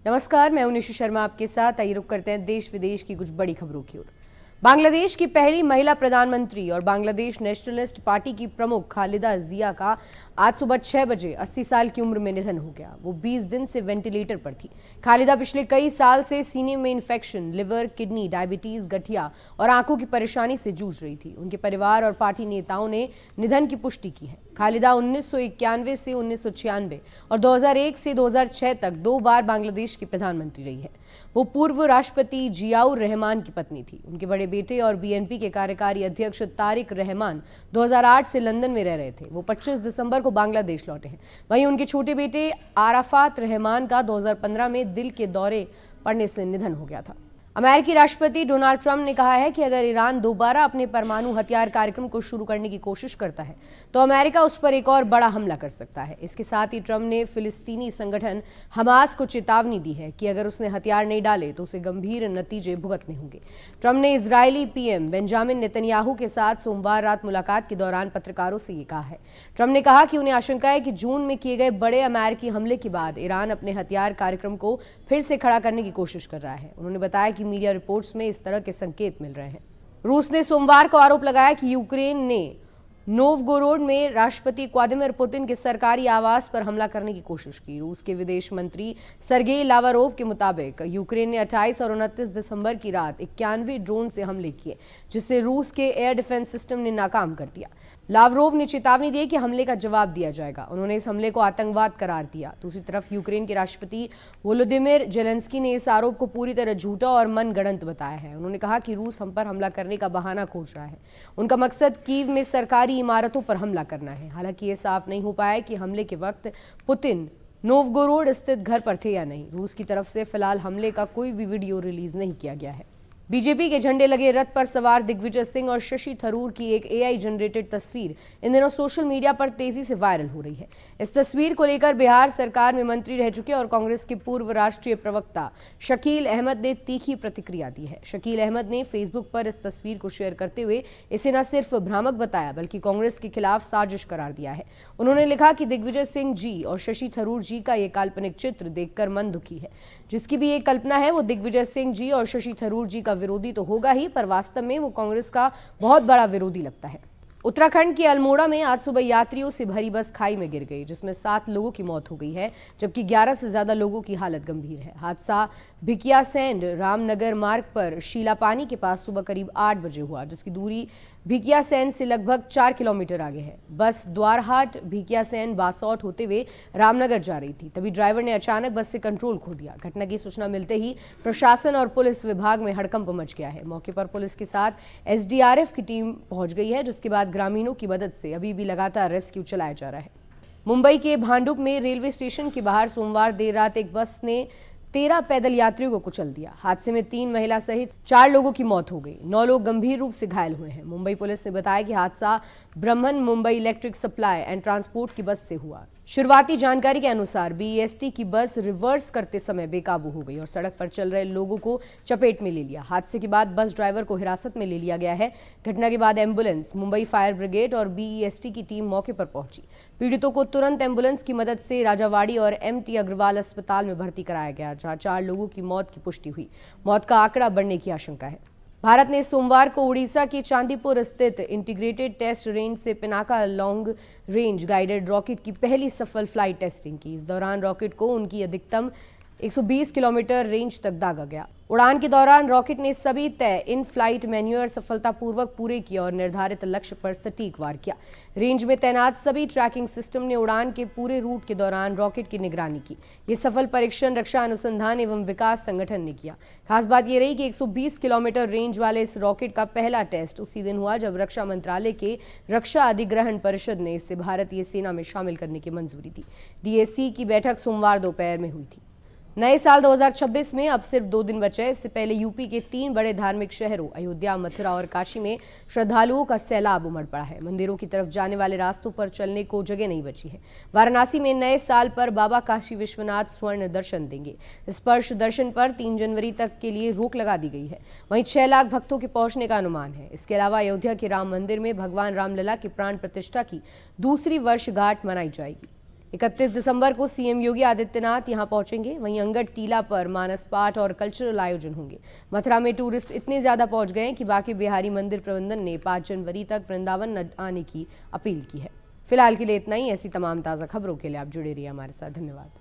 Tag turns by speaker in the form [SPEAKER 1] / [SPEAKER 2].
[SPEAKER 1] नमस्कार, मैं हूं निशु शर्मा आपके साथ। आइए रुक करते हैं देश विदेश की कुछ बड़ी खबरों की ओर। बांग्लादेश की पहली महिला प्रधानमंत्री और बांग्लादेश नेशनलिस्ट पार्टी की प्रमुख खालिदा जिया का आज सुबह 6 बजे 80 साल की उम्र में निधन हो गया। वो 20 दिन से वेंटिलेटर पर थी। खालिदा पिछले कई साल से सीने में इन्फेक्शन, लिवर, किडनी, डायबिटीज, गठिया और आंखों की परेशानी से जूझ रही थी। उनके परिवार और पार्टी नेताओं ने निधन की पुष्टि की है। खालिदा 1991 से 1996 और 2001 से 2006 तक 2 बार बांग्लादेश की प्रधानमंत्री रही है। वो पूर्व राष्ट्रपति जियाउर रहमान की पत्नी थी। उनके बड़े बेटे और बीएनपी के कार्यकारी अध्यक्ष तारिक रहमान 2008 से लंदन में रह रहे थे। वो 25 दिसंबर को बांग्लादेश लौटे हैं। वहीं उनके छोटे बेटे आराफात रहमान का 2015 में दिल के दौरे पड़ने से निधन हो गया था। अमेरिकी राष्ट्रपति डोनाल्ड ट्रंप ने कहा है कि अगर ईरान दोबारा अपने परमाणु हथियार कार्यक्रम को शुरू करने की कोशिश करता है तो अमेरिका उस पर एक और बड़ा हमला कर सकता है। इसके साथ ही ट्रंप ने फिलिस्तीनी संगठन हमास को चेतावनी दी है कि अगर उसने हथियार नहीं डाले तो उसे गंभीर नतीजे भुगतने होंगे। ट्रंप ने इजरायली पीएम बेंजामिन नेतन्याहू के साथ सोमवार रात मुलाकात के दौरान पत्रकारों से ये कहा है। ट्रंप ने कहा कि उन्हें आशंका है कि जून में किए गए बड़े अमेरिकी हमले के बाद ईरान अपने हथियार कार्यक्रम को फिर से खड़ा करने की कोशिश कर रहा है। उन्होंने बताया कि मीडिया रिपोर्ट्स में इस तरह के संकेत मिल रहे हैं। रूस ने सोमवार को आरोप लगाया कि यूक्रेन ने नोवगोरोड में राष्ट्रपति व्लादिमीर पुतिन के सरकारी आवास पर हमला करने की कोशिश की। रूस के विदेश मंत्री सर्गेई लावारोव के मुताबिक यूक्रेन ने 28 और 29 दिसंबर की रात 91 ड्रोन से हमले किए, जिससे रूस के एयर डिफेंस सिस्टम ने नाकाम कर दिया। लावरोव ने चेतावनी दी कि हमले का जवाब दिया जाएगा। उन्होंने इस हमले को आतंकवाद करार दिया। दूसरी तरफ यूक्रेन के राष्ट्रपति वोलोदिमिर जेलेंस्की ने इस आरोप को पूरी तरह झूठा और मनगढ़ंत बताया है। उन्होंने कहा कि रूस हम पर हमला करने का बहाना खोज रहा है। उनका मकसद कीव में सरकारी इमारतों पर हमला करना है। हालांकि ये साफ नहीं हो पाया कि हमले के वक्त पुतिन नोवगोरोड स्थित घर पर थे या नहीं। रूस की तरफ से फिलहाल हमले का कोई भी वीडियो रिलीज नहीं किया गया है। बीजेपी के झंडे लगे रथ पर सवार दिग्विजय सिंह और शशि थरूर की एक एआई जनरेटेड तस्वीर इन दिनों सोशल मीडिया पर तेजी से वायरल हो रही है। इस तस्वीर को लेकर बिहार सरकार में मंत्री रह चुके और कांग्रेस के पूर्व राष्ट्रीय प्रवक्ता शकील अहमद ने तीखी प्रतिक्रिया दी है। शकील अहमद ने फेसबुक पर इस तस्वीर को शेयर करते हुए इसे न सिर्फ भ्रामक बताया बल्कि कांग्रेस के खिलाफ साजिश करार दिया है। उन्होंने लिखा कि दिग्विजय सिंह जी और शशि थरूर जी का ये काल्पनिक चित्र देखकर मन दुखी है। जिसकी भी एक कल्पना है वो दिग्विजय सिंह जी और शशि थरूर जी का विरोधी तो होगा ही, पर वास्तव में वो कांग्रेस का बहुत बड़ा विरोधी लगता है। उत्तराखंड के अल्मोड़ा में आज सुबह यात्रियों से भरी बस खाई में गिर गई, जिसमें 7 लोगों की मौत हो गई है, जबकि 11 से ज्यादा लोगों की हालत गंभीर है। हादसा भिकियासैंड रामनगर मार्ग पर शीलापानी के पास सुबह करीब 8 बजे हुआ, जिसकी दूरी भिकियासैंड से लगभग 4 किलोमीटर आगे है। बस द्वारहाट भिकियासैंड बासौट होते हुए रामनगर जा रही थी। तभी ड्राइवर ने अचानक बस से कंट्रोल खो दिया। घटना की सूचना मिलते ही प्रशासन और पुलिस विभाग में हड़कंप मच गया है। मौके पर पुलिस के साथ एसडीआरएफ की टीम पहुंच गई है, जिसके बाद ग्रामीणों की मदद से अभी भी लगातार रेस्क्यू चलाया जा रहा है। मुंबई के भांडुप में रेलवे स्टेशन के बाहर सोमवार देर रात एक बस ने 13 पैदल यात्रियों को कुचल दिया। हादसे में 3 महिला सहित 4 लोगों की मौत हो गई। 9 लोग गंभीर रूप से घायल हुए हैं। मुंबई पुलिस ने बताया कि हादसा Brihan Mumbai electric supply and transport की बस से हुआ। शुरुआती जानकारी के अनुसार बीईएसटी की बस रिवर्स करते समय बेकाबू हो गई और सड़क पर चल रहे लोगों को चपेट में ले लिया। हादसे के बाद बस ड्राइवर को हिरासत में ले लिया गया है। घटना के बाद एम्बुलेंस, मुंबई फायर ब्रिगेड और बीईएसटी की टीम मौके पर पहुंची। पीड़ितों को तुरंत एम्बुलेंस की मदद से राजावाड़ी और एमटी अग्रवाल अस्पताल में भर्ती कराया गया, जहां 4 लोगों की मौत की पुष्टि हुई। मौत का आंकड़ा बढ़ने की आशंका है। भारत ने सोमवार को उड़ीसा के चांदीपुर स्थित इंटीग्रेटेड टेस्ट रेंज से Pinaka long range guided rocket की पहली सफल फ्लाइट टेस्टिंग की। इस दौरान रॉकेट को उनकी अधिकतम 120 किलोमीटर रेंज तक दागा गया। उड़ान के दौरान रॉकेट ने सभी तय इन फ्लाइट मैन्यूअर सफलतापूर्वक पूरे किए और निर्धारित लक्ष्य पर सटीक वार किया। रेंज में तैनात सभी ट्रैकिंग सिस्टम ने उड़ान के पूरे रूट के दौरान रॉकेट की निगरानी की। ये सफल परीक्षण रक्षा अनुसंधान एवं विकास संगठन ने किया। खास बात यह रही कि 120 किलोमीटर रेंज वाले इस रॉकेट का पहला टेस्ट उसी दिन हुआ जब रक्षा मंत्रालय के रक्षा अधिग्रहण परिषद ने इसे भारतीय सेना में शामिल करने की मंजूरी दी। डीएसी की बैठक सोमवार दोपहर में हुई थी। नए साल 2026 में अब सिर्फ 2 दिन बचे। इससे पहले यूपी के 3 बड़े धार्मिक शहरों अयोध्या, मथुरा और काशी में श्रद्धालुओं का सैलाब उमड़ पड़ा है। मंदिरों की तरफ जाने वाले रास्तों पर चलने को जगह नहीं बची है। वाराणसी में नए साल पर बाबा काशी विश्वनाथ स्वर्ण दर्शन देंगे। स्पर्श दर्शन पर 3 जनवरी तक के लिए रोक लगा दी गई है। वहीं 6 लाख भक्तों के पहुंचने का अनुमान है। इसके अलावा अयोध्या के राम मंदिर में भगवान रामलला की प्राण प्रतिष्ठा की दूसरी वर्षगांठ मनाई जाएगी। 31 दिसंबर को सीएम योगी आदित्यनाथ यहां पहुंचेंगे। वहीं अंगड टीला पर मानस पाठ और कल्चरल आयोजन होंगे। मथुरा में टूरिस्ट इतने ज्यादा पहुंच गए कि बांके बिहारी मंदिर प्रबंधन ने 5 जनवरी तक वृंदावन न आने की अपील की है। फिलहाल के लिए इतना ही। ऐसी तमाम ताज़ा खबरों के लिए आप जुड़े रहिए हमारे साथ। धन्यवाद।